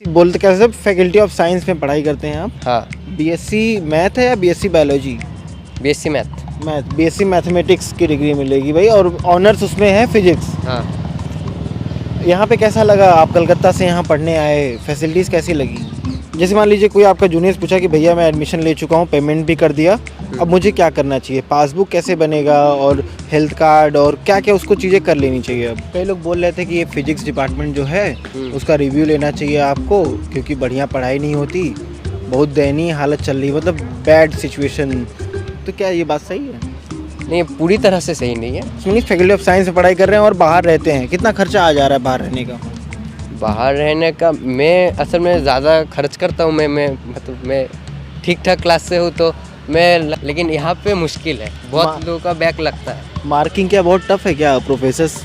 बोलते कैसे faculty of science में पढ़ाई करते हैं आप? हाँ, बीएससी मैथ है या BSc biology? BSc math. BSc mathematics की डिग्री मिलेगी भाई, और ऑनर्स उसमें है फिजिक्स। हाँ, यहाँ पे कैसा लगा? आप कलकत्ता से यहाँ पढ़ने आए, फैसिलिटीज़ कैसी लगी? जैसे मान लीजिए कोई आपका जूनियर पूछा कि भैया मैं एडमिशन ले चुका हूँ, पेमेंट भी कर दिया, अब मुझे क्या करना चाहिए? पासबुक कैसे बनेगा और हेल्थ कार्ड और क्या क्या उसको चीज़ें कर लेनी चाहिए? अब कई लोग बोल रहे थे कि ये फिजिक्स डिपार्टमेंट जो है उसका रिव्यू लेना चाहिए आपको, क्योंकि बढ़िया पढ़ाई नहीं होती, बहुत दयनीय हालत चल रही, मतलब बैड सिचुएशन। तो क्या ये बात सही है? नहीं, ये पूरी तरह से सही नहीं है। सुनिए, फैकल्टी ऑफ साइंस में पढ़ाई कर रहे हैं और बाहर रहते हैं, कितना खर्चा आ जा रहा है बाहर रहने का? बाहर रहने का मैं असल में ज़्यादा खर्च करता हूँ। मैं ठीक ठाक क्लास से हूँ तो लेकिन यहाँ पे मुश्किल है, बहुत लोगों का बैक लगता है। मार्किंग क्या बहुत टफ है क्या? प्रोफेसर्स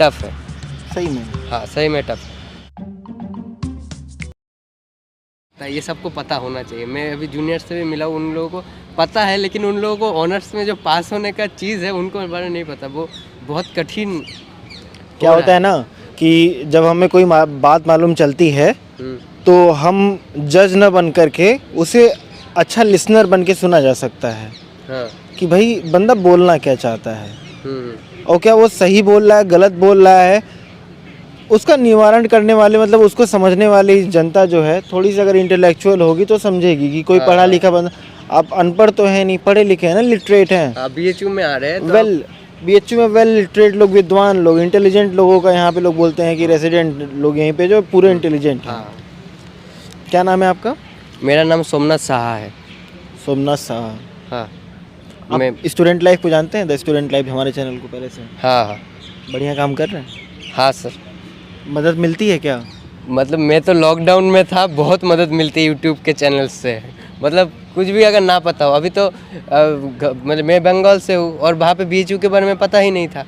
टफ है। सही में? हाँ, सही में टफ है। ये सबको पता होना चाहिए। मैं अभी जूनियर से भी मिला हूँ, उन लोगों को पता है, लेकिन उन लोगों को ऑनर्स में जो पास होने का चीज़ है उनको बारे नहीं पता। वो बहुत कठिन क्या होता है ना कि जब हमें कोई बात मालूम चलती है तो हम जज न बन करके उसे अच्छा लिसनर बन के सुना जा सकता है। हाँ। कि भाई बंदा बोलना क्या चाहता है हम्म। और क्या वो सही बोल रहा है, गलत बोल रहा है, उसका निवारण करने वाले, मतलब उसको समझने वाली जनता जो है थोड़ी सी अगर इंटेलेक्चुअल होगी तो समझेगी कि कोई पढ़ा लिखा बंदा। आप अनपढ़ तो है नहीं, पढ़े लिखे हैं ना, लिटरेट हैं। बीएचयू में आ रहे हैं वेल बीएचयू में वेल लिटरेट लोग, विद्वान लोग, इंटेलिजेंट लोगों का यहाँ पे लोग बोलते हैं कि रेसिडेंट लोग यहीं पे जो पूरे इंटेलिजेंट हैं। हाँ। क्या नाम है आपका? मेरा नाम सोमनाथ साहा है। सोमनाथ साहा। हाँ। आप स्टूडेंट लाइफ को जानते हैं? द स्टूडेंट लाइफ हमारे चैनल को पहले से। हाँ हाँ। बढ़िया काम कर रहे हैं? हाँ सर। मतलब मदद मिलती है क्या? मैं तो लॉकडाउन में था, बहुत मदद मिलती है यूट्यूब के चैनल से। मतलब कुछ भी अगर ना पता हो, अभी तो मतलब मैं बंगाल से हूँ और वहाँ पे बीएचयू के बारे में पता ही नहीं था।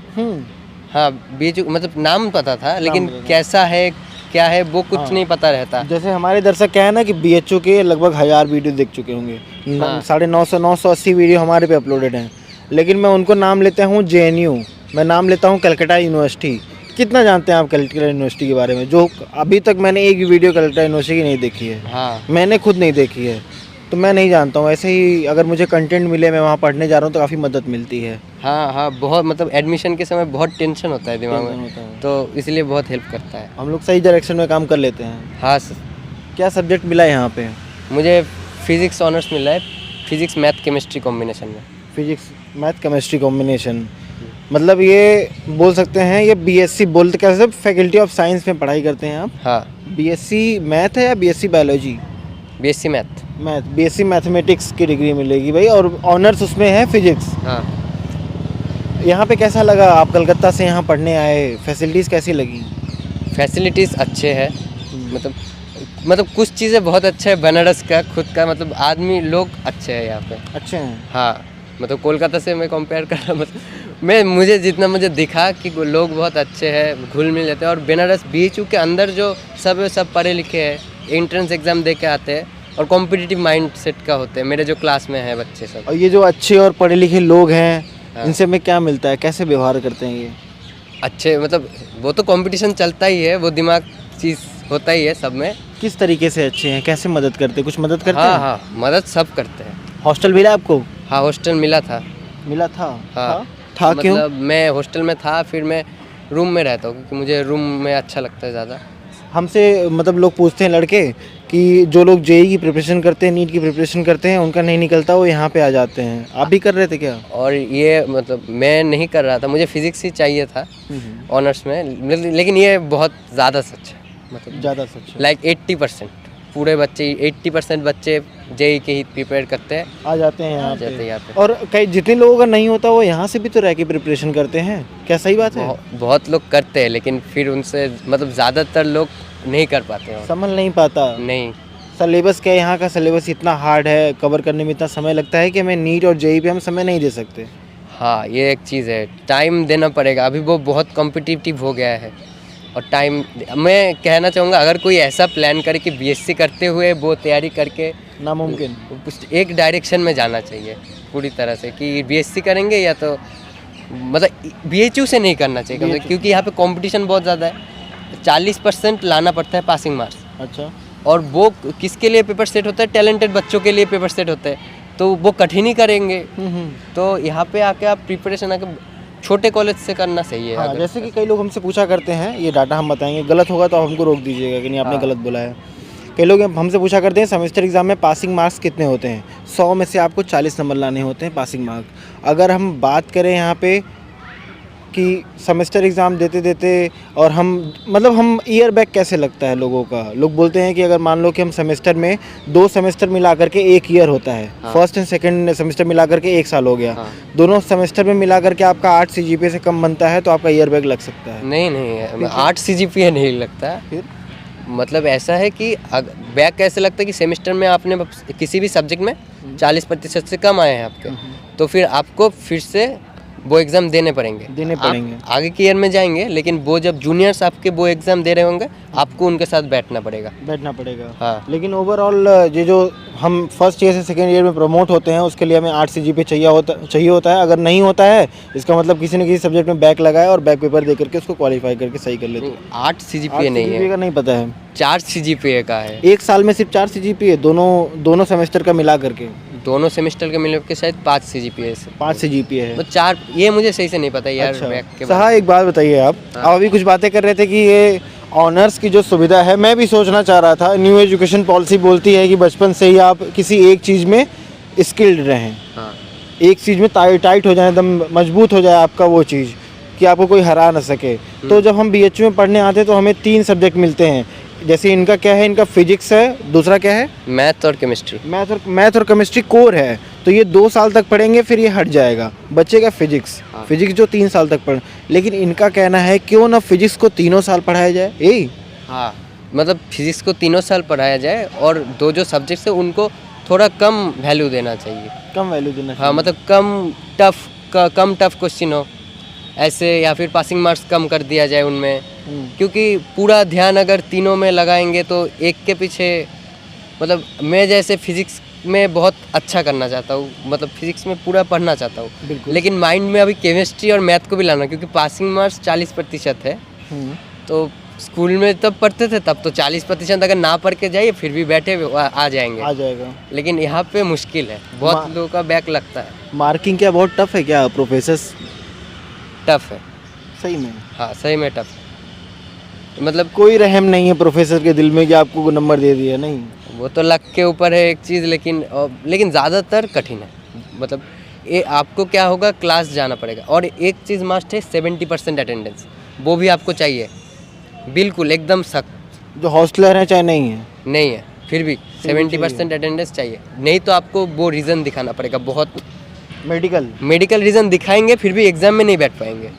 हाँ, बीएचयू मतलब नाम पता था, लेकिन कैसा है क्या है वो कुछ नहीं पता रहता। जैसे हमारे दर्शक क्या है ना कि बीएचयू के लगभग 1000 वीडियो देख चुके होंगे। 980 वीडियो हमारे पे अपलोडेड हैं, लेकिन मैं उनको नाम लेता हूँ जेएनयू, मैं नाम लेता हूँ कलकत्ता यूनिवर्सिटी। कितना जानते हैं आप कलकत्ता यूनिवर्सिटी के बारे में? जो अभी तक मैंने एक भी वीडियो कलकत्ता यूनिवर्सिटी की नहीं देखी है। हाँ। मैंने खुद नहीं देखी है, तो मैं नहीं जानता हूँ। ऐसे ही अगर मुझे कंटेंट मिले, मैं वहाँ पढ़ने जा रहा हूँ तो काफ़ी मदद मिलती है। हाँ हाँ, बहुत मतलब एडमिशन के समय बहुत टेंशन होता है दिमाग में, तो इसलिए बहुत हेल्प करता है। हम लोग सही डायरेक्शन में काम कर लेते हैं। हाँ सर। क्या सब्जेक्ट मिला है यहाँ पे? मुझे फिजिक्स ऑनर्स मिला है, फिजिक्स मैथ केमिस्ट्री कॉम्बिनेशन में। फिजिक्स मैथ केमिस्ट्री कॉम्बिनेशन, मतलब ये बोल सकते हैं ये बीएससी बोलते कैसे फैकल्टी ऑफ साइंस में पढ़ाई करते हैं आप? हाँ। बीएससी मैथ है या BSc biology? BSc math. BSc mathematics की डिग्री मिलेगी भाई, और ऑनर्स उसमें है फिजिक्स। हाँ। यहाँ पे कैसा लगा? आप कलकत्ता से यहाँ पढ़ने आए, फैसिलिटीज़ कैसी लगी? फैसिलिटीज़ अच्छे हैं, मतलब कुछ चीज़ें बहुत अच्छे हैं। बनारस का खुद का मतलब आदमी लोग अच्छे हैं यहाँ पे। अच्छे हैं? हाँ, मतलब कोलकाता से मैं कंपेयर कर रहा, मतलब मुझे जितना मुझे दिखा कि लोग बहुत अच्छे हैं, घुल मिल जाते हैं। और बनारस बीएचयू के अंदर जो सब पढ़े लिखे हैं, एंट्रेंस एग्ज़ाम दे के आते हैं और कॉम्पिटिटिव माइंड सेट का होते हैं। मेरे जो क्लास में हैं बच्चे सब, और ये जो अच्छे और पढ़े लिखे लोग हैं, इनसे हमें क्या मिलता है? कैसे व्यवहार करते हैं ये? अच्छे मतलब वो तो कंपटीशन चलता ही है, वो दिमाग चीज़ होता ही है सब में। किस तरीके से अच्छे हैं? कैसे मदद करते हैं? कुछ मदद करते हैं? हाँ, मदद सब करते हैं। हॉस्टल मिला आपको? हाँ, हॉस्टल मिला था। मिला था? हाँ। था क्यों? मतलब मैं हॉस्टल में था, फिर मैं रूम में रहता हूँ क्योंकि मुझे रूम में अच्छा लगता है ज़्यादा। हमसे मतलब लोग पूछते हैं लड़के कि जो लोग जेईई की प्रिपरेशन करते हैं, नीट की प्रिपरेशन करते हैं, उनका नहीं निकलता, वो यहाँ पे आ जाते हैं। आप भी कर रहे थे क्या? और ये मतलब मैं नहीं कर रहा था, मुझे फिजिक्स ही चाहिए था ऑनर्स में, लेकिन ये बहुत ज़्यादा सच है, मतलब ज़्यादा सच है। लाइक 80% पूरे बच्चे 80% बच्चे जेईई के ही प्रिपेयर करते हैं, आ जाते हैं यहाँ पे। और कई जितने लोगों का नहीं होता वो यहाँ से भी तो रह के प्रिपरेशन करते हैं, क्या सही बात है? बहुत लोग करते हैं, लेकिन फिर उनसे मतलब ज़्यादातर लोग नहीं कर पाते हैं। समझ नहीं पाता। नहीं, सिलेबस क्या है यहाँ का? सिलेबस इतना हार्ड है, कवर करने में इतना समय लगता है कि हमें नीट और जेईई पे हम समय नहीं दे सकते। हाँ, ये एक चीज़ है, टाइम देना पड़ेगा। अभी वो बहुत कॉम्पिटिटिव हो गया है और टाइम मैं कहना चाहूँगा, अगर कोई ऐसा प्लान करे कि बीएससी करते हुए वो तैयारी करके, नामुमकिन। एक डायरेक्शन में जाना चाहिए पूरी तरह से कि बीएससी करेंगे या तो मतलब बीएचयू से नहीं करना चाहिए, क्योंकि यहाँ पे कंपटीशन बहुत ज़्यादा है। 40% लाना पड़ता है पासिंग मार्क्स। अच्छा। और वो किसके लिए पेपर सेट होता है? टैलेंटेड बच्चों के लिए पेपर सेट होता है, तो वो कठिन ही करेंगे। तो यहाँ पे आके आप प्रिपरेशन आके छोटे कॉलेज से करना सही है। हाँ, अगर जैसे कि कई लोग हमसे पूछा करते हैं, ये डाटा हम बताएंगे, गलत होगा तो आप हमको रोक दीजिएगा कि नहीं आपने हाँ। गलत बोला है। कई लोग हमसे पूछा करते हैं सेमेस्टर एग्जाम में पासिंग मार्क्स कितने होते हैं? 100 में से आपको 40 नंबर लाने होते हैं पासिंग मार्क। अगर हम बात करें यहाँ पे कि सेमेस्टर एग्ज़ाम देते देते और हम ईयर बैक कैसे लगता है लोगों का, लोग बोलते हैं कि अगर मान लो कि हम सेमेस्टर में 2 सेमेस्टर मिला करके 1 ईयर होता है। हाँ। फर्स्ट एंड सेकंड सेमेस्टर मिला करके 1 साल हो गया। हाँ। दोनों सेमेस्टर में मिला करके आपका 8 CGPA से कम बनता है तो आपका ईयर बैक लग सकता है। नहीं 8 CGPA नहीं लगता है। फिर मतलब ऐसा है कि बैक कैसे लगता है कि सेमेस्टर में आपने किसी भी सब्जेक्ट में 40% से कम आए हैं आपके, तो फिर आपको फिर से वो एग्ज़ाम देने पड़ेंगे। आप आगे के ईयर में जाएंगे, लेकिन वो जब जूनियर्स आपके वो एग्ज़ाम दे रहे होंगे, आपको उनके साथ बैठना पड़ेगा। हाँ। लेकिन ओवरऑल ये जो हम फर्स्ट ईयर से सेकेंड ईयर में प्रमोट होते हैं उसके लिए हमें 8 CGPA चाहिए होता है। अगर नहीं होता है इसका मतलब किसी न किसी सब्जेक्ट में बैक लगा है और बैक पेपर दे करके उसको क्वालिफाई करके सही कर लेते हैं। 8 CGPA नहीं है, का नहीं पता है, 4 CGPA का है। एक साल में सिर्फ 4 CGPA दोनों सेमेस्टर का मिला करके? दोनों सेमेस्टर के मिले के शायद 5 CGPA से 5 CGPA है। तो 4, ये मुझे सही से नहीं पता यार। अच्छा। बैक के हाँ, एक बात बताइए आप अभी कुछ बातें कर रहे थे कि ये ऑनर्स की जो सुविधा है, मैं भी सोचना चाह रहा था। न्यू एजुकेशन पॉलिसी बोलती है कि बचपन से ही आप किसी एक चीज़ में स्किल्ड रहें। हाँ। एक चीज़ में टाइट हो जाए, एकदम मजबूत हो जाए आपका वो चीज़ कि आपको कोई हरा ना सके। तो जब हम BHU में पढ़ने आते हैं तो हमें 3 सब्जेक्ट मिलते हैं। जैसे इनका क्या है, इनका फिजिक्स है, दूसरा क्या है? मैथ और केमिस्ट्री। मैथ और केमिस्ट्री कोर है, तो ये 2 साल तक पढ़ेंगे, फिर ये हट जाएगा, बचेगा फिजिक्स। हाँ। फिजिक्स जो 3 साल तक पढ़, लेकिन इनका कहना है क्यों ना फिजिक्स को 3 साल पढ़ाया जाए। हाँ, मतलब फिजिक्स को 3 साल पढ़ाया जाए और 2 जो सब्जेक्ट्स है उनको थोड़ा कम वैल्यू देना चाहिए। कम वैल्यू देना चाहिए। हाँ, मतलब कम टफ क्वेश्चन हो ऐसे, या फिर पासिंग मार्क्स कम कर दिया जाए उनमें। क्योंकि पूरा ध्यान अगर तीनों में लगाएंगे तो एक के पीछे, मतलब मैं जैसे फिजिक्स में बहुत अच्छा करना चाहता हूँ, मतलब फिजिक्स में पूरा पढ़ना चाहता हूँ, लेकिन माइंड में अभी केमिस्ट्री और मैथ को भी लाना, क्योंकि पासिंग मार्क्स 40% है। तो स्कूल में तब पढ़ते थे, तब तो 40% अगर ना पढ़ के जाइए फिर भी बैठे आ जाएगा। लेकिन यहाँ पे मुश्किल है, बहुत लोगों का बैक लगता है। मार्किंग क्या बहुत टफ है क्या? प्रोफेसर टफ है सही में? हाँ, सही में टफ है। मतलब कोई रहम नहीं है प्रोफेसर के दिल में कि आपको नंबर दे दिया? नहीं, वो तो लक के ऊपर है एक चीज़, लेकिन ज़्यादातर कठिन है। मतलब ये आपको क्या होगा, क्लास जाना पड़ेगा। और एक चीज़ मस्ट है, 70% अटेंडेंस, वो भी आपको चाहिए, बिल्कुल एकदम सख्त। जो हॉस्टलर है चाहे नहीं है, फिर भी 70% अटेंडेंस चाहिए, नहीं तो आपको वो रीज़न दिखाना पड़ेगा। बहुत मेडिकल रीज़न दिखाएंगे फिर भी एग्ज़ाम में नहीं बैठ पाएंगे।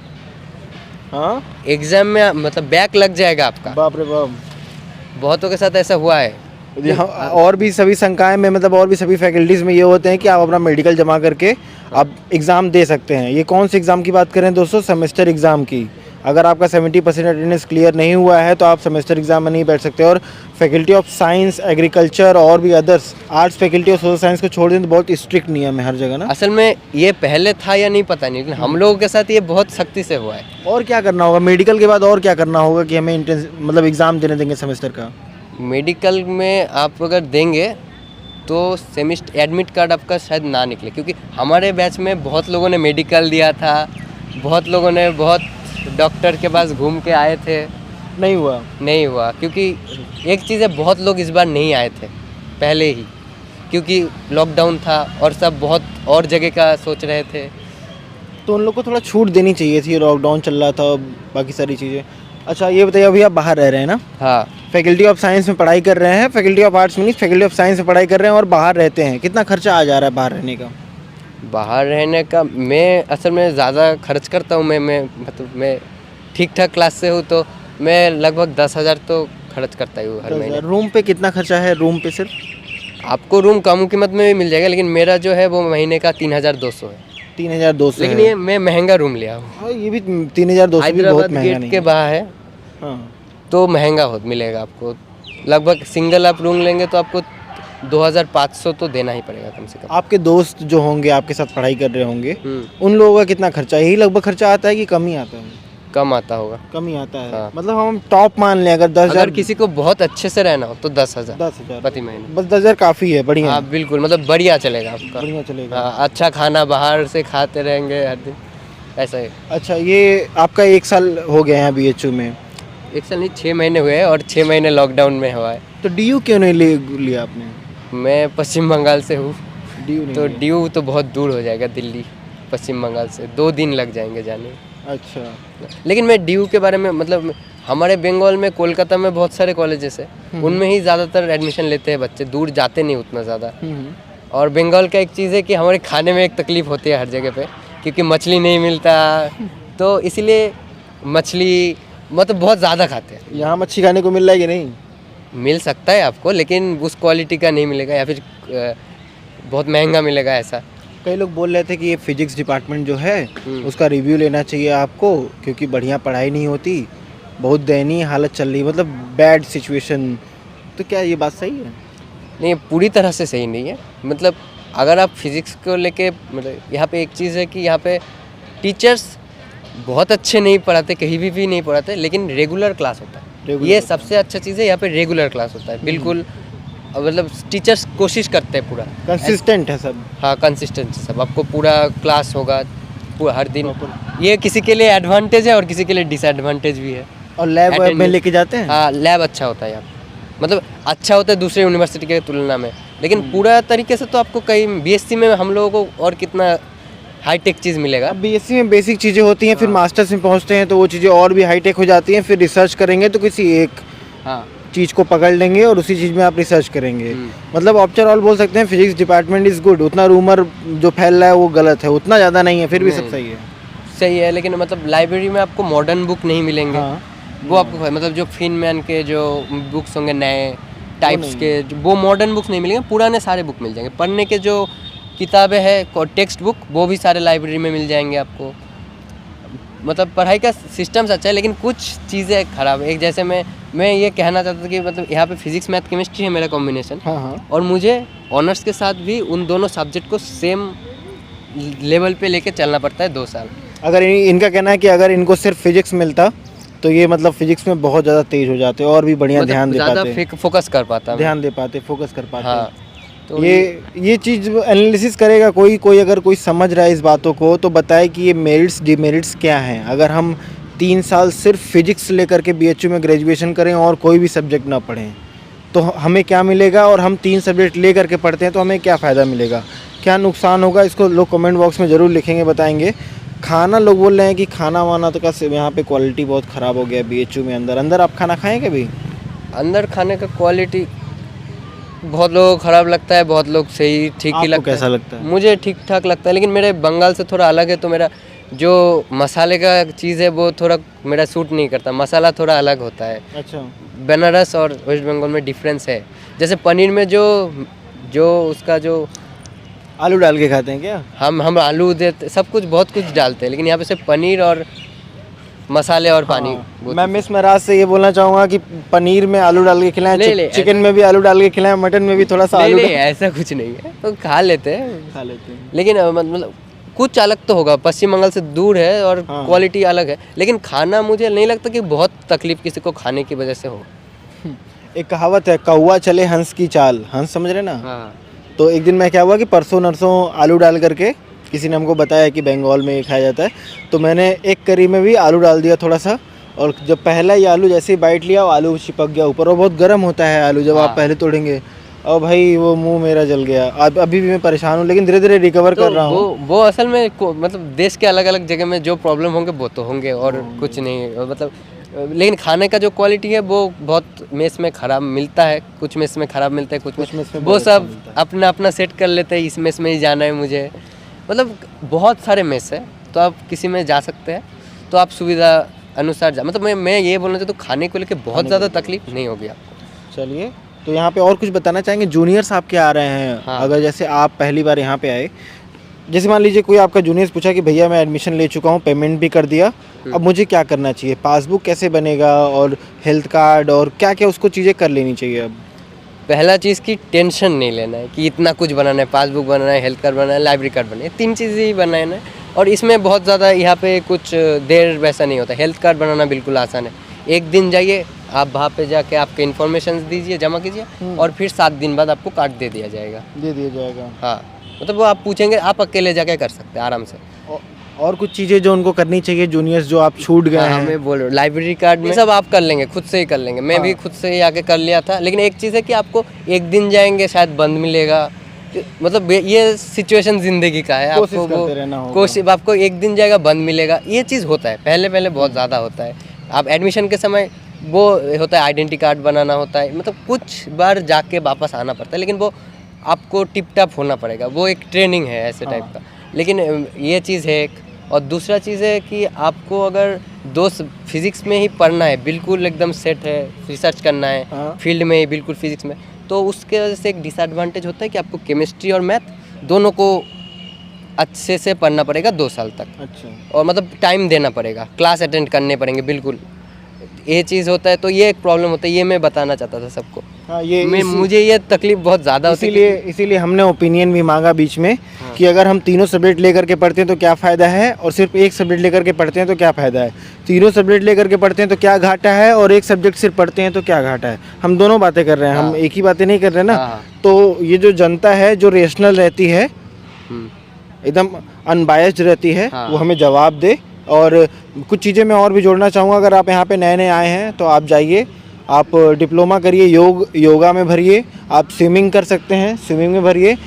हाँ, एग्ज़ाम में मतलब बैक लग जाएगा आपका। बाप रे बाप, बहुतों के साथ ऐसा हुआ है। और भी सभी संकाय में, मतलब और भी सभी फैकल्टीज़ में ये होते हैं कि आप अपना मेडिकल जमा करके आप एग्ज़ाम दे सकते हैं। ये कौन से एग्ज़ाम की बात करें दोस्तों? सेमेस्टर एग्ज़ाम की। अगर आपका 70% अटेंडेंस क्लियर नहीं हुआ है तो आप सेमेस्टर एग्ज़ाम में नहीं बैठ सकते। और फैकल्टी ऑफ साइंस, एग्रीकल्चर और भी अदर्स, आर्ट्स फैकल्टी और सोशल साइंस को छोड़ दें तो बहुत स्ट्रिक्ट नियम है हर जगह ना। असल में ये पहले था या नहीं पता नहीं, लेकिन हम लोगों के साथ ये बहुत सख्ती से हुआ है। और क्या करना होगा मेडिकल के बाद? और क्या करना होगा कि हमें मतलब एग्ज़ाम देने देंगे सेमेस्टर का? मेडिकल में आप अगर देंगे तो सेमेस्टर एडमिट कार्ड आपका शायद ना निकले, क्योंकि हमारे बैच में बहुत लोगों ने मेडिकल दिया था, बहुत लोगों ने बहुत डॉक्टर के पास घूम के आए थे, नहीं हुआ। क्योंकि एक चीज़ है, बहुत लोग इस बार नहीं आए थे पहले ही, क्योंकि लॉकडाउन था और सब बहुत और जगह का सोच रहे थे। तो उन लोग को थोड़ा छूट देनी चाहिए थी, लॉकडाउन चल रहा था, बाकी सारी चीज़ें। अच्छा ये बताइए, अभी आप बाहर रह रहे हैं ना? हाँ। फैकल्टी ऑफ साइंस में पढ़ाई कर रहे हैं, फैकल्टी ऑफ आर्ट्स में नहीं, फैकल्टी ऑफ साइंस में पढ़ाई कर रहे हैं और बाहर रहते हैं। कितना खर्चा आ जा रहा है बाहर रहने का? बाहर रहने का मैं असल में ज़्यादा खर्च करता हूँ। मैं ठीक ठाक क्लास से हूँ तो मैं लगभग 10,000 तो खर्च करता ही हूँ हर महीने। रूम पे कितना खर्चा है? रूम पे सिर्फ आपको रूम कम कीमत में भी मिल जाएगा, लेकिन मेरा जो है वो महीने का 3,200 है। 3,200? लेकिन ये मैं महंगा रूम लिया हूँ। ये भी 3,200 भी बहुत महंगा गेट नहीं के बाहर है। हाँ। तो महंगा मिलेगा आपको। लगभग सिंगल आप रूम लेंगे तो आपको 2,500 तो देना ही पड़ेगा कम से कम। आपके दोस्त जो होंगे आपके साथ पढ़ाई कर रहे होंगे, उन लोगों का कितना खर्चा? यही लगभग खर्चा आता है कि कम ही आता है? कम आता होगा। कम ही आता है। हाँ। मतलब हम टॉप मान लें अगर 10,000, अगर किसी को बहुत अच्छे से रहना हो तो 10,000 10,000 प्रति महीने। बस 10,000 काफ़ी है, बढ़िया हाँ है, बिल्कुल, मतलब बढ़िया चलेगा आपका। बढ़िया चलेगा। हाँ, अच्छा खाना बाहर से खाते रहेंगे हर दिन, ऐसा ही। अच्छा, ये आपका 1 साल हो गया है BHU में, 1 साल नहीं, 6 महीने हुए हैं और 6 महीने लॉकडाउन में हुआ है। तो DU क्यों नहीं लिया आपने? मैं पश्चिम बंगाल से हूँ, DU नहीं तो लिया। ड्यू तो बहुत दूर हो जाएगा, दिल्ली पश्चिम बंगाल से 2 दिन लग जाएंगे जाने में। अच्छा। लेकिन मैं ड्यू के बारे में, मतलब हमारे बंगाल में कोलकाता में बहुत सारे कॉलेजेस है, उनमें ही ज़्यादातर एडमिशन लेते हैं बच्चे, दूर जाते नहीं उतना ज़्यादा। और बंगाल का एक चीज़ है कि हमारे खाने में एक तकलीफ होती है हर जगह पे, क्योंकि मछली नहीं मिलता, तो इसीलिए मछली मतलब बहुत ज़्यादा खाते हैं। यहाँ मच्छी खाने को मिल रहा है कि नहीं? मिल सकता है आपको, लेकिन उस क्वालिटी का नहीं मिलेगा, या फिर बहुत महंगा मिलेगा ऐसा। कई लोग बोल रहे थे कि ये फिजिक्स डिपार्टमेंट जो है उसका रिव्यू लेना चाहिए आपको, क्योंकि बढ़िया पढ़ाई नहीं होती, बहुत दयनीय हालत चल रही है, मतलब बैड सिचुएशन। तो क्या ये बात सही है? नहीं, पूरी तरह से सही नहीं है। मतलब अगर आप फिज़िक्स को लेके, मतलब यहाँ पे एक चीज़ है कि यहाँ पे टीचर्स बहुत अच्छे नहीं पढ़ाते, कहीं भी नहीं पढ़ाते, लेकिन रेगुलर क्लास होता है। Regular ये होता सबसे अच्छा चीज़ है, यहाँ पे रेगुलर क्लास होता है बिल्कुल। मतलब टीचर्स कोशिश करते हैं पूरा, कंसिस्टेंट है सब। हाँ कंसिस्टेंट सब, आपको पूरा क्लास होगा पूरा हर दिन। ये किसी के लिए एडवांटेज है और किसी के लिए डिसएडवांटेज भी है। और लैब में Attendance- लेके जाते हैं? हाँ, लैब अच्छा होता है यहाँ पे। मतलब अच्छा होता है दूसरे यूनिवर्सिटी के तुलना में, लेकिन पूरा तरीके से तो आपको कहीं BSc में हम लोगों को और कितना हाईटेक चीज़ मिलेगा। अब BSc में बेसिक चीज़ें होती हैं, फिर मास्टर्स में पहुंचते हैं तो वो चीज़ें और भी हाईटेक हो जाती हैं, फिर रिसर्च करेंगे तो किसी एक हाँ चीज़ को पकड़ लेंगे और उसी चीज़ में आप रिसर्च करेंगे। मतलब ओवरऑल बोल सकते हैं फिजिक्स डिपार्टमेंट इज़ गुड, उतना रूमर जो फैल रहा है वो गलत है, उतना ज़्यादा नहीं है, फिर भी सब सही है। सही है, लेकिन मतलब लाइब्रेरी में आपको मॉडर्न बुक नहीं मिलेंगे। हाँ। वो आपको मतलब जो फिनमैन के जो बुक्स होंगे नए टाइप्स के, वो मॉडर्न बुक्स नहीं मिलेंगे, पुराने सारे बुक मिल जाएंगे। पढ़ने के जो किताबें हैं टेक्स्ट बुक, वो भी सारे लाइब्रेरी में मिल जाएंगे आपको। मतलब पढ़ाई का सिस्टम अच्छा है, लेकिन कुछ चीज़ें ख़राब है। एक जैसे मैं ये कहना चाहता था कि मतलब यहाँ पे फिजिक्स मैथ केमिस्ट्री है मेरा कॉम्बिनेशन, हाँ। और मुझे ऑनर्स के साथ भी उन दोनों सब्जेक्ट को सेम लेवल पे लेके चलना पड़ता है 2 साल। अगर इनका कहना है कि अगर इनको सिर्फ फिजिक्स मिलता तो ये मतलब फिजिक्स में बहुत ज़्यादा तेज हो जाते और भी बढ़िया मतलब ध्यान दे ज़्यादा पाते, फोकस कर पाता मैं। ध्यान दे पाते, फोकस कर पाते। हाँ, तो ये चीज़ एनालिसिस करेगा कोई अगर कोई समझ रहा है इस बातों को तो बताए कि ये मेरिट्स डिमेरिट्स क्या हैं। अगर हम 3 साल सिर्फ फिजिक्स लेकर के BHU में ग्रेजुएशन करें और कोई भी सब्जेक्ट ना पढ़ें तो हमें क्या मिलेगा, और हम 3 सब्जेक्ट ले करके पढ़ते हैं तो हमें क्या फ़ायदा मिलेगा, क्या नुकसान होगा, इसको लोग कमेंट बॉक्स में ज़रूर लिखेंगे, बताएंगे। खाना, लोग बोल रहे हैं कि खाना वाना तो का यहाँ पे क्वालिटी बहुत ख़राब हो गया BHU में। अंदर आप खाना खाएँ कभी? अंदर खाने का क्वालिटी बहुत लोगों को ख़राब लगता है, बहुत लोग सही ठीक ही आपको लगता कैसा है। लगता है? मुझे ठीक ठाक लगता है, लेकिन मेरे बंगाल से थोड़ा अलग है, तो मेरा जो मसाले का चीज़ है वो थोड़ा मेरा सूट नहीं करता। मसाला थोड़ा अलग होता है। अच्छा। बनारस और वेस्ट बंगाल में डिफरेंस है। जैसे पनीर में जो उसका जो आलू डाल के खाते हैं क्या? हम आलू देते, सब कुछ बहुत कुछ डालते हैं, लेकिन यहाँ पे सिर्फ पनीर और मसाले और पानी। वो मैं मिस महाराज से ये बोलना चाहूँगा कि पनीर में आलू डाल के खिलाएं, नहीं, चिकन में भी आलू डाल के खिलाएं, मटन में भी थोड़ा सा नहीं, आलू नहीं, ऐसा कुछ नहीं है, तो खा लेते हैं, खा लेते हैं। लेकिन मतलब कुछ अलग तो होगा। पश्चिम बंगाल से दूर है और हाँ। क्वालिटी अलग है, लेकिन खाना मुझे नहीं लगता कि बहुत तकलीफ किसी को खाने की वजह से हो। एक कहावत है, कौवा चले हंस की चाल, हंस समझ रहे ना? हाँ, तो एक दिन मैं क्या हुआ कि परसों नरसों आलू डाल करके किसी ने हमको बताया कि बंगाल में ये खाया जाता है, तो मैंने एक करी में भी आलू डाल दिया थोड़ा सा, और जब पहला ही आलू जैसे ही बाइट लिया, आलू चिपक गया ऊपर, और बहुत गर्म होता है आलू जब आप पहले तोड़ेंगे, और भाई वो मुंह मेरा जल गया। अब अभी भी मैं परेशान हूँ, लेकिन धीरे धीरे रिकवर कर रहा हूँ। वो असल में मतलब देश के अलग अलग जगह में जो प्रॉब्लम होंगे वो तो होंगे, और कुछ नहीं मतलब। लेकिन खाने का जो क्वालिटी है वो बहुत मेस में ख़राब मिलता है, कुछ मेस में ख़राब मिलता है, कुछ मेस में वो बहुत सब अच्छा मिलता अपना अपना सेट कर लेते हैं, इस मेस में ही जाना है मुझे। मतलब बहुत सारे मेस है, तो आप किसी में जा सकते हैं, तो आप सुविधा अनुसार जा। मतलब मैं ये बोलना चाहता हूँ, खाने को लेकर बहुत ज़्यादा तकलीफ नहीं होगी आपको। चलिए, तो यहाँ पे और कुछ बताना चाहेंगे? जूनियर्स आपके आ रहे हैं, हाँ। अगर जैसे आप पहली बार यहाँ पे आए, जैसे मान लीजिए कोई आपका जूनियर्स पूछा कि भैया मैं एडमिशन ले चुका हूँ, पेमेंट भी कर दिया, अब मुझे क्या करना चाहिए, पासबुक कैसे बनेगा, और हेल्थ कार्ड, और क्या क्या उसको चीज़ें कर लेनी चाहिए? अब पहला चीज़ की टेंशन नहीं लेना है कि इतना कुछ बनाना है, पासबुक बनाना है, हेल्थ कार्ड बनाना है, लाइब्रेरी कार्ड बनाना है, 3 चीज़ें ही बनाना है, और इसमें बहुत ज़्यादा यहाँ पे कुछ देर वैसा नहीं होता। हेल्थ कार्ड बनाना बिल्कुल आसान है। एक दिन जाइए, आप वहाँ पे जाके आपके इन्फॉर्मेशन दीजिए, जमा कीजिए और फिर 7 दिन बाद आपको कार्ड दे दिया जाएगा। हाँ, मतलब वो आप पूछेंगे, आप अकेले जाके कर सकते हैं आराम से। और कुछ चीज़ें जो उनको करनी चाहिए जूनियर्स जो आप छूट गए हाँ, हैं? मैं बोल रहा हूँ लाइब्रेरी कार्ड में सब आप कर लेंगे, खुद से ही कर लेंगे। मैं भी खुद से ही आके कर लिया था, लेकिन एक चीज़ है कि आपको एक दिन जाएंगे शायद बंद मिलेगा, मतलब ये सिचुएशन ज़िंदगी का है। कोशिश आपको करते रहना होगा। कोशिश, आपको एक दिन जाएगा बंद मिलेगा, ये चीज़ होता है। पहले पहले बहुत ज़्यादा होता है। आप एडमिशन के समय वो होता है, आइडेंटिटी कार्ड बनाना होता है, मतलब कुछ बार जाके वापस आना पड़ता है, लेकिन वो आपको टिप टॉप होना पड़ेगा। वो एक ट्रेनिंग है ऐसे टाइप का। लेकिन ये चीज़ है एक, और दूसरा चीज़ है कि आपको अगर फिजिक्स में ही पढ़ना है, बिल्कुल एकदम सेट है, रिसर्च करना है फील्ड में ही बिल्कुल फिजिक्स में, तो उसके वजह से एक डिसएडवांटेज होता है कि आपको केमिस्ट्री और मैथ दोनों को अच्छे से पढ़ना पड़ेगा 2 साल तक। अच्छा। और मतलब टाइम देना पड़ेगा, क्लास अटेंड करने पड़ेंगे बिल्कुल। ये चीज़ होता है, तो ये एक प्रॉब्लम होता है। ये मैं बताना चाहता था सबको। हाँ, ये मुझे ये तकलीफ बहुत ज़्यादा होती है। इसीलिए हमने ओपिनियन भी मांगा बीच में कि अगर हम तीनों सब्जेक्ट लेकर के पढ़ते हैं तो क्या फ़ायदा है, और सिर्फ एक सब्जेक्ट लेकर के पढ़ते हैं तो क्या फ़ायदा है। तीनों सब्जेक्ट लेकर के पढ़ते हैं तो क्या घाटा है, और एक सब्जेक्ट सिर्फ पढ़ते हैं तो क्या घाटा है। हम दोनों बातें कर रहे हैं, हम एक ही बातें नहीं कर रहे ना। तो ये जो जनता है जो रेशनल रहती है, एकदम अनबायस्ड रहती है, वो हमें जवाब दे। और कुछ चीज़ें मैं और भी जोड़ना चाहूँगा। अगर आप यहाँ पे नए नए आए हैं तो आप जाइए, आप डिप्लोमा करिए, योगा में भरिए, आप स्विमिंग कर सकते हैं, स्विमिंग में भरिए।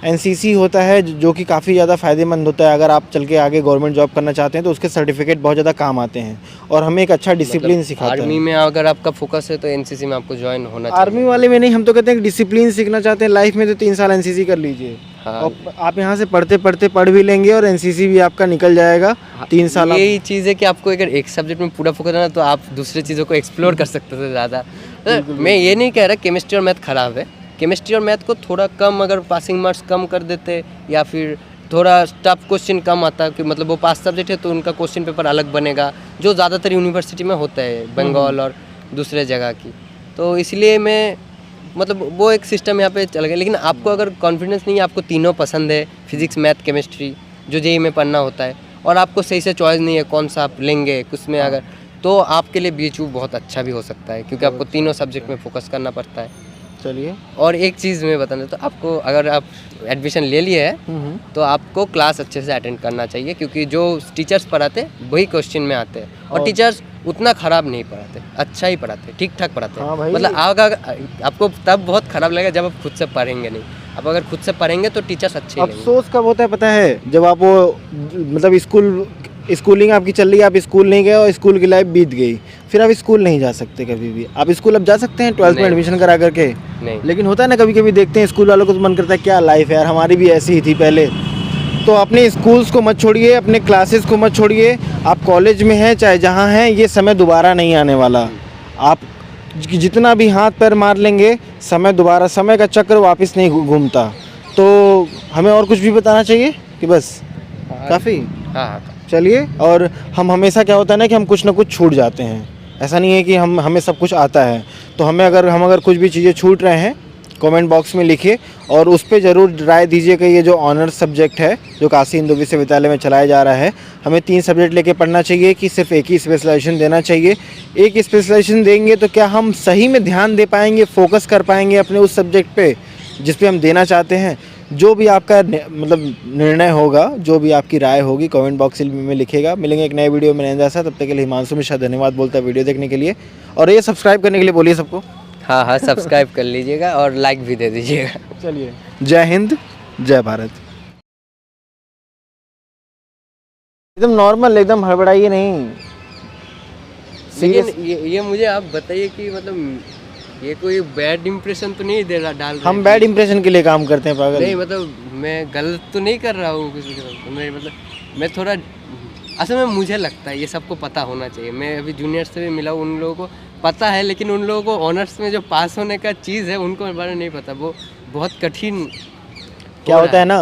एनसीसी होता है जो कि काफ़ी ज़्यादा फ़ायदेमंद होता है। अगर आप चल के आगे गवर्नमेंट जॉब करना चाहते हैं तो उसके सर्टिफिकेट बहुत ज़्यादा काम आते हैं, और हमें एक अच्छा डिसिप्लिन सिखाता है। आर्मी में अगर आपका फोकस है तो एनसीसी में आपको ज्वाइन होना चाहिए। आर्मी वाले में नहीं, हम तो कहते हैं कि डिसिप्लिन सीखना चाहते हैं लाइफ में तो 3 साल एनसीसी कर लीजिए। और आप यहाँ से पढ़ते पढ़ भी लेंगे और एनसीसी भी आपका निकल जाएगा 3 साल। यही चीज़ है कि आपको अगर एक सब्जेक्ट में पूरा फोकस है ना, तो आप दूसरी चीज़ों को एक्सप्लोर कर सकते थे ज़्यादा। मैं ये नहीं कह रहा केमिस्ट्री और मैथ खराब है। केमिस्ट्री और मैथ को थोड़ा कम, अगर पासिंग मार्क्स कम कर देते, या फिर थोड़ा टफ क्वेश्चन कम आता, कि मतलब वो 5 सब्जेक्ट है तो उनका क्वेश्चन पेपर अलग बनेगा, जो ज़्यादातर यूनिवर्सिटी में होता है बंगाल और दूसरे जगह की। तो इसलिए मैं मतलब वो एक सिस्टम यहाँ पे चल गया। लेकिन आपको अगर कॉन्फिडेंस नहीं है, आपको तीनों पसंद है, फिजिक्स मैथ केमिस्ट्री जो जेईई में पढ़ना होता है, और आपको सही से चॉइस नहीं है कौन सा आप लेंगे उसमें, अगर तो आपके लिए बीएचयू बहुत अच्छा भी हो सकता है, क्योंकि आपको तीनों सब्जेक्ट में फोकस करना पड़ता है। चलिए, और एक चीज़ मैं बताना, तो आपको अगर आप एडमिशन ले लिए है तो आपको क्लास अच्छे से अटेंड करना चाहिए, क्योंकि जो टीचर्स पढ़ाते हैं वही क्वेश्चन में आते हैं, और टीचर्स उतना ख़राब नहीं पढ़ाते, अच्छा ही पढ़ाते, ठीक ठाक पढ़ाते हैं। मतलब आपको तब बहुत ख़राब लगेगा जब आप खुद से पढ़ेंगे नहीं। आप अगर खुद से पढ़ेंगे तो टीचर्स अच्छे लगेंगे। अफसोस कब होता है पता है, जब आप वो मतलब स्कूलिंग आपकी चल रही है, आप स्कूल नहीं गए और स्कूल की लाइफ बीत गई, फिर आप स्कूल नहीं जा सकते कभी भी। आप स्कूल अब जा सकते हैं 12th में एडमिशन करा करके, नहीं, लेकिन लेकिन होता है ना कभी कभी देखते हैं स्कूल वालों को तो मन करता है क्या लाइफ है यार, हमारी भी ऐसी ही थी पहले। तो अपने स्कूल्स को मत छोड़िए, अपने क्लासेस को मत छोड़िए। आप कॉलेज में हैं चाहे जहाँ हैं, ये समय दोबारा नहीं आने वाला। आप जितना भी हाथ पैर मार लेंगे, समय का चक्र वापस नहीं घूमता। तो हमें और कुछ भी बताना चाहिए कि बस काफ़ी? हाँ, चलिए। और हम हमेशा क्या होता है ना कि हम कुछ ना कुछ छूट जाते हैं। ऐसा नहीं है कि हमें सब कुछ आता है। तो हम अगर कुछ भी चीज़ें छूट रहे हैं, कमेंट बॉक्स में लिखिए और उस पर ज़रूर राय दीजिए कि ये जो ऑनर्स सब्जेक्ट है जो काशी हिंदू विश्वविद्यालय में चलाया जा रहा है, हमें 3 सब्जेक्ट लेके पढ़ना चाहिए कि सिर्फ एक ही स्पेशलाइजेशन देना चाहिए। एक स्पेशलाइजेशन देंगे तो क्या हम सही में ध्यान दे पाएंगे, फोकस कर पाएंगे अपने उस सब्जेक्ट पे जिस पे हम देना चाहते हैं? जो भी आपका मतलब निर्णय होगा, जो भी आपकी राय होगी, कमेंट बॉक्स में लिखेगा। मिलेंगे एक नए वीडियो में नए जैसा। तब तक के लिए हिमांशु मिश्रा धन्यवाद बोलता है वीडियो देखने के लिए, और ये सब्सक्राइब करने के लिए बोलिए सबको। हाँ, सब्सक्राइब कर लीजिएगा और लाइक भी दे दीजिएगा। चलिए, जय हिंद, जय भारत। एकदम नॉर्मल, एकदम हड़बड़ाइए नहीं। लेकिन ये मुझे आप बताइए कि मतलब ये कोई बैड इंप्रेशन तो नहीं दे रहा डाल रहे? हम बैड इंप्रेशन के लिए काम करते हैं पागल? नहीं, मतलब मैं गलत तो नहीं कर रहा हूँ किसी के साथ। मतलब मैं थोड़ा, असल में मुझे लगता है ये सबको पता होना चाहिए। मैं अभी जूनियर से भी मिला हूँ, उन लोगों को पता है, लेकिन उन लोगों को ऑनर्स में जो पास होने का चीज़ है उनको बारे में नहीं पता। वो बहुत कठिन क्या होता है ना